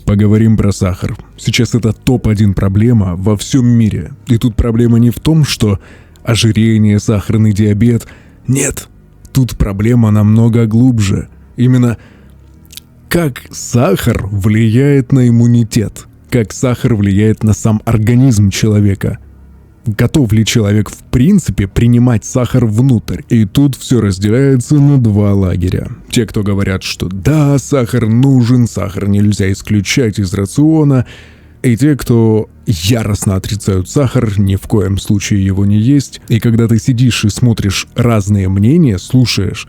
Поговорим про сахар. Сейчас это топ-1 проблема во всем мире. И тут проблема не в том, что ожирение, сахарный диабет. Нет, тут проблема намного глубже. Именно как сахар влияет на иммунитет, как сахар влияет на сам организм человека. Готов ли человек в принципе принимать сахар внутрь? И тут все разделяется на два лагеря. Те, кто говорят, что да, сахар нужен, сахар нельзя исключать из рациона. И те, кто яростно отрицают сахар, ни в коем случае его не есть. И когда ты сидишь и смотришь разные мнения, слушаешь,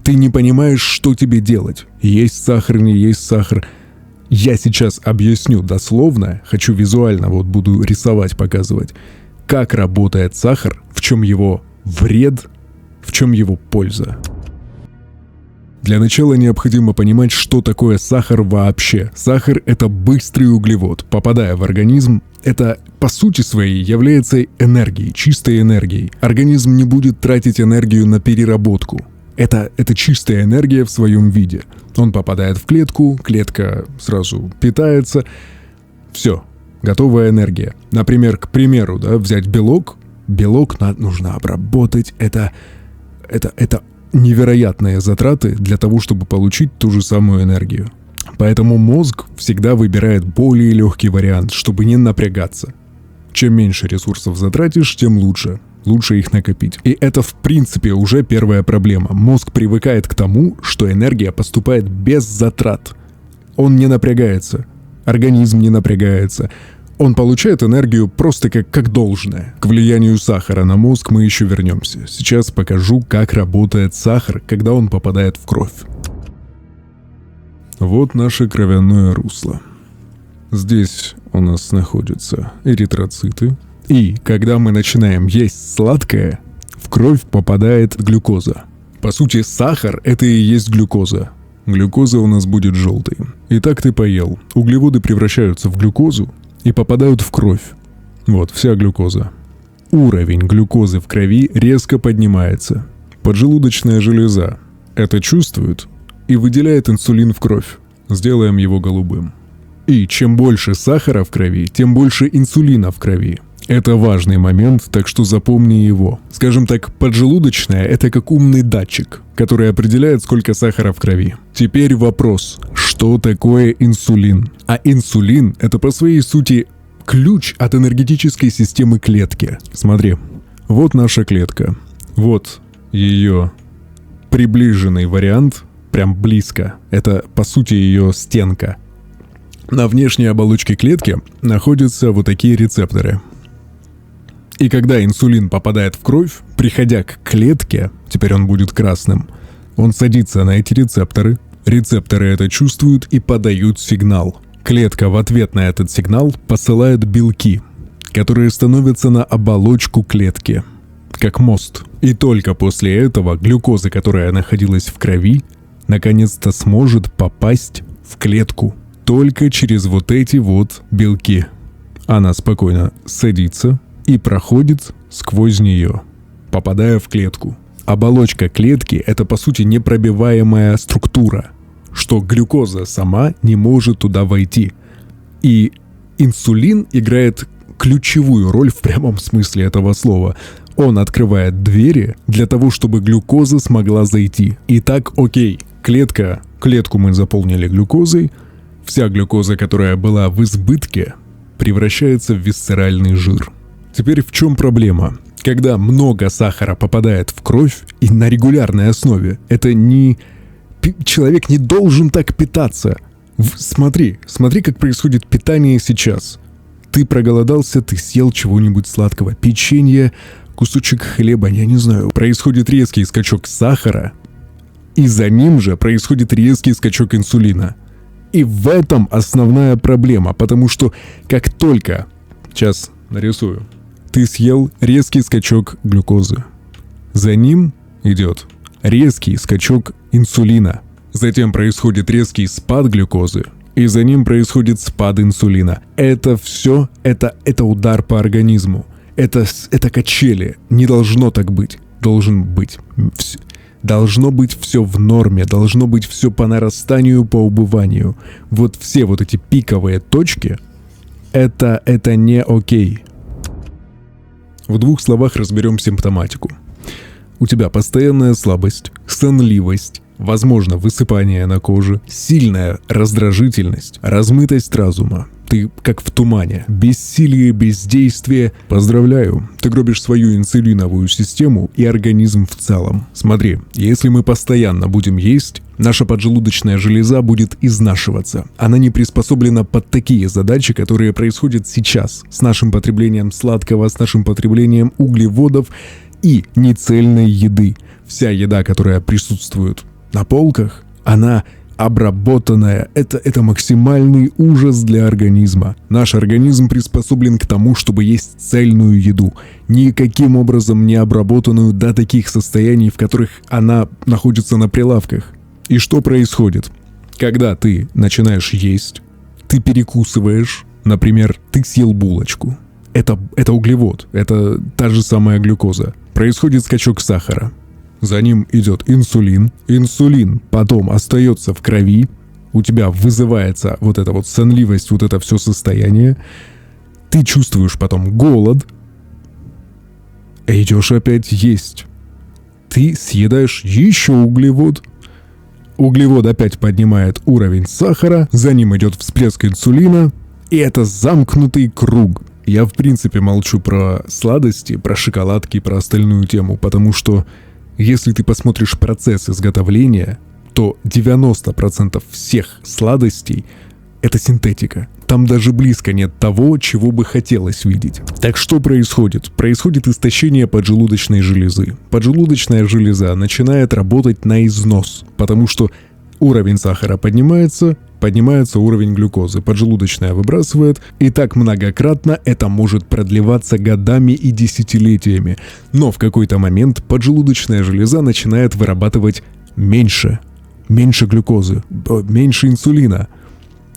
ты не понимаешь, что тебе делать. Есть сахар, не есть сахар. Я сейчас объясню дословно, хочу визуально, вот буду рисовать, показывать, как работает сахар, в чем его вред, в чем его польза. Для начала необходимо понимать, что такое сахар вообще. Сахар — это быстрый углевод. Попадая в организм, это по сути своей является энергией, чистой энергией. Организм не будет тратить энергию на переработку. Это чистая энергия в своем виде. Он попадает в клетку, клетка сразу питается. Все. Готовая энергия. Например, к примеру, взять белок. Белок нужно обработать. Это невероятные затраты для того, чтобы получить ту же самую энергию. Поэтому мозг всегда выбирает более легкий вариант, чтобы не напрягаться. Чем меньше ресурсов затратишь, тем лучше. Лучше их накопить. И это в принципе уже первая проблема. Мозг привыкает к тому, что энергия поступает без затрат. Он не напрягается. Организм не напрягается. Он получает энергию просто как должное. К влиянию сахара на мозг мы еще вернемся. Сейчас покажу, как работает сахар, когда он попадает в кровь. Вот наше кровяное русло. Здесь у нас находятся эритроциты. И когда мы начинаем есть сладкое, в кровь попадает глюкоза. По сути, сахар — это и есть глюкоза. Глюкоза у нас будет желтой. Итак, ты поел. Углеводы превращаются в глюкозу и попадают в кровь. Вот, вся глюкоза. Уровень глюкозы в крови резко поднимается. Поджелудочная железа это чувствует и выделяет инсулин в кровь. Сделаем его голубым. И чем больше сахара в крови, тем больше инсулина в крови. Это важный момент, так что запомни его. Скажем так, поджелудочная — это как умный датчик, который определяет, сколько сахара в крови. Теперь вопрос, что такое инсулин? А инсулин — это по своей сути ключ от энергетической системы клетки. Смотри, вот наша клетка, вот ее приближенный вариант, прям близко. Это по сути ее стенка. На внешней оболочке клетки находятся вот такие рецепторы. И когда инсулин попадает в кровь, приходя к клетке, теперь он будет красным, он садится на эти рецепторы. Рецепторы это чувствуют и подают сигнал. Клетка в ответ на этот сигнал посылает белки, которые становятся на оболочку клетки, как мост. И только после этого глюкоза, которая находилась в крови, наконец-то сможет попасть в клетку. Только через вот эти вот белки. Она спокойно садится и проходит сквозь нее, попадая в клетку. Оболочка клетки — это по сути непробиваемая структура, что глюкоза сама не может туда войти. И инсулин играет ключевую роль в прямом смысле этого слова. Он открывает двери для того, чтобы глюкоза смогла зайти. Итак, окей, клетку мы заполнили глюкозой. Вся глюкоза, которая была в избытке, превращается в висцеральный жир. Теперь в чем проблема? Когда много сахара попадает в кровь и на регулярной основе, это не... Человек не должен так питаться. Смотри, как происходит питание сейчас. Ты проголодался, ты съел чего-нибудь сладкого, печенье, кусочек хлеба, я не знаю. Происходит резкий скачок сахара, и за ним же происходит резкий скачок инсулина. И в этом основная проблема, потому что как только... Сейчас нарисую. Ты съел резкий скачок глюкозы. За ним идет резкий скачок инсулина. Затем происходит резкий спад глюкозы. И за ним происходит спад инсулина. Это все, это удар по организму. Это качели. Не должно так быть. Должен быть Должно быть все в норме, должно быть все по нарастанию, по убыванию. Вот все вот эти пиковые точки, это не окей. В 2 словах разберем симптоматику. У тебя постоянная слабость, сонливость, возможно, высыпание на коже, сильная раздражительность, размытость разума. Ты как в тумане, бессилие, бездействие. Поздравляю, ты гробишь свою инсулиновую систему и организм в целом. Смотри, если мы постоянно будем есть, наша поджелудочная железа будет изнашиваться. Она не приспособлена под такие задачи, которые происходят сейчас, с нашим потреблением сладкого, с нашим потреблением углеводов и нецельной еды. Вся еда, которая присутствует на полках, она обработанная. Это максимальный ужас для организма. Наш организм приспособлен к тому, чтобы есть цельную еду, никаким образом не обработанную до таких состояний, в которых она находится на прилавках. И что происходит? Когда ты начинаешь есть, ты перекусываешь, например, ты съел булочку. Это углевод, это та же самая глюкоза. Происходит скачок сахара. За ним идет инсулин. Инсулин потом остается в крови. У тебя вызывается вот эта вот сонливость, вот это все состояние. Ты чувствуешь потом голод. И идешь опять есть. Ты съедаешь еще углевод. Углевод опять поднимает уровень сахара. За ним идет всплеск инсулина. И это замкнутый круг. Я в принципе молчу про сладости, про шоколадки, про остальную тему, потому что если ты посмотришь процесс изготовления, то 90% всех сладостей — это синтетика. Там даже близко нет того, чего бы хотелось видеть. Так что происходит? Происходит истощение поджелудочной железы. Поджелудочная железа начинает работать на износ, потому что уровень сахара поднимается уровень глюкозы, поджелудочная выбрасывает, и так многократно это может продлеваться годами и десятилетиями. Но в какой-то момент поджелудочная железа начинает вырабатывать меньше глюкозы, меньше инсулина.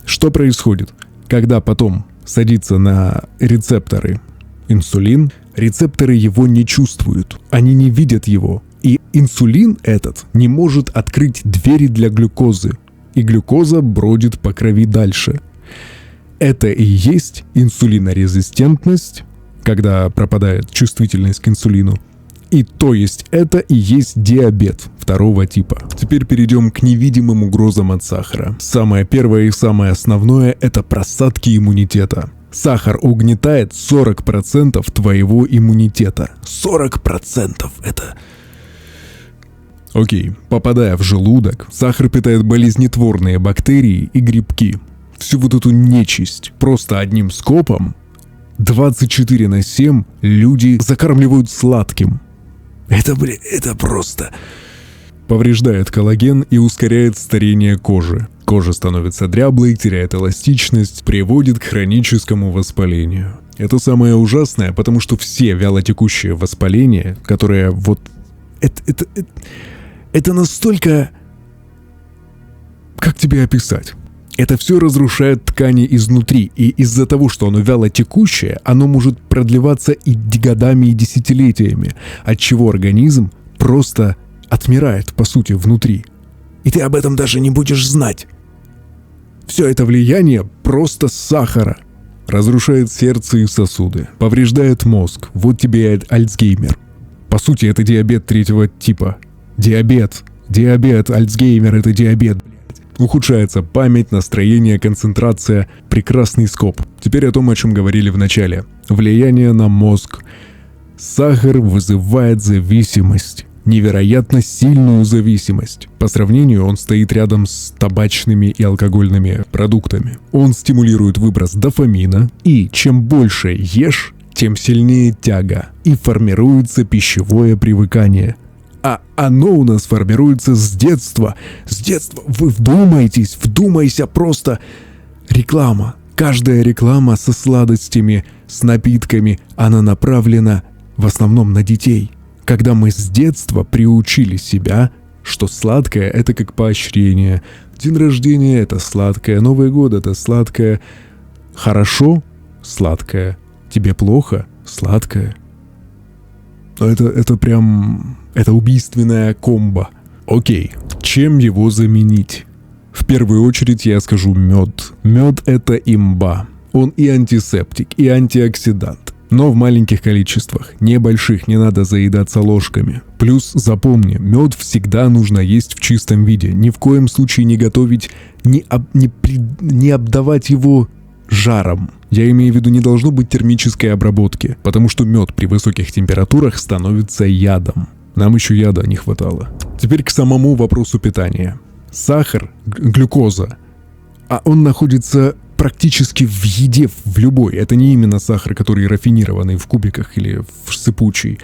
Что происходит? Когда потом садится на рецепторы инсулин, рецепторы его не чувствуют, они не видят его. И инсулин этот не может открыть двери для глюкозы. И глюкоза бродит по крови дальше. Это и есть инсулинорезистентность, когда пропадает чувствительность к инсулину. И то есть это и есть диабет 2 типа. Теперь перейдем к невидимым угрозам от сахара. Самое первое и самое основное — это просадки иммунитета. Сахар угнетает 40% твоего иммунитета. 40% это... Окей, попадая в желудок, сахар питает болезнетворные бактерии и грибки. Всю вот эту нечисть просто одним скопом 24/7 люди закармливают сладким. Это просто... Повреждает коллаген и ускоряет старение кожи. Кожа становится дряблой, теряет эластичность, приводит к хроническому воспалению. Это самое ужасное, потому что все вялотекущие воспаления, которые вот... Это настолько... Как тебе описать? Это все разрушает ткани изнутри, и из-за того, что оно вялотекущее, оно может продлеваться и годами, и десятилетиями, отчего организм просто отмирает, по сути, внутри. И ты об этом даже не будешь знать. Все это влияние просто сахара. Разрушает сердце и сосуды, повреждает мозг. Вот тебе и Альцгеймер. По сути, это диабет 3 типа. Диабет, Альцгеймер — это диабет, блядь. Ухудшается память, настроение, концентрация, прекрасный скоп. Теперь о том, о чем говорили в начале. Влияние на мозг. Сахар вызывает зависимость. Невероятно сильную зависимость. По сравнению, он стоит рядом с табачными и алкогольными продуктами. Он стимулирует выброс дофамина, и чем больше ешь, тем сильнее тяга, и формируется пищевое привыкание. А оно у нас формируется с детства. С детства. Вы вдумайся просто. Реклама. Каждая реклама со сладостями, с напитками, она направлена в основном на детей. Когда мы с детства приучили себя, что сладкое — это как поощрение. День рождения — это сладкое, Новый год — это сладкое. Хорошо — сладкое. Тебе плохо — сладкое. Это прям... Это убийственная комбо. Окей, чем его заменить? В первую очередь я скажу мед. Мед — это имба. Он и антисептик, и антиоксидант. Но в маленьких количествах, небольших, не надо заедаться ложками. Плюс запомни, мед всегда нужно есть в чистом виде. Ни в коем случае не готовить, не обдавать его жаром. Я имею в виду, не должно быть термической обработки, потому что мед при высоких температурах становится ядом. Нам еще яда не хватало. Теперь к самому вопросу питания. Сахар, глюкоза, а он находится практически в еде, в любой. Это не именно сахар, который рафинированный в кубиках или в сыпучий.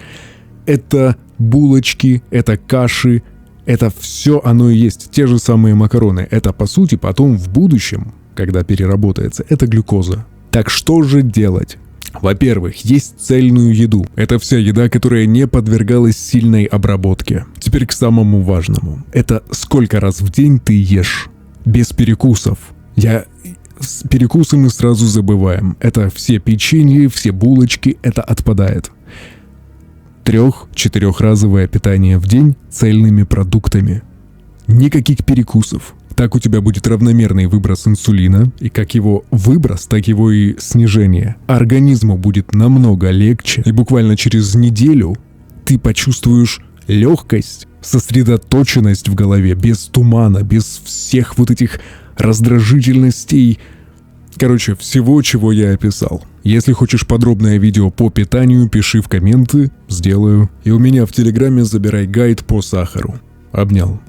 Это булочки, это каши, это все оно и есть. Те же самые макароны. Это, по сути, потом в будущем, когда переработается, это глюкоза. Так что же делать? Во-первых, есть цельную еду. Это вся еда, которая не подвергалась сильной обработке. Теперь к самому важному. Это сколько раз в день ты ешь? Без перекусов. Перекусы мы сразу забываем. Это все печенье, все булочки, это отпадает. 3-4-разовое питание в день цельными продуктами. Никаких перекусов. Так у тебя будет равномерный выброс инсулина, и как его выброс, так его и снижение. Организму будет намного легче, и буквально через неделю ты почувствуешь легкость, сосредоточенность в голове, без тумана, без всех вот этих раздражительностей. Короче, всего, чего я описал. Если хочешь подробное видео по питанию, пиши в комменты, сделаю. И у меня в Телеграме забирай гайд по сахару. Обнял.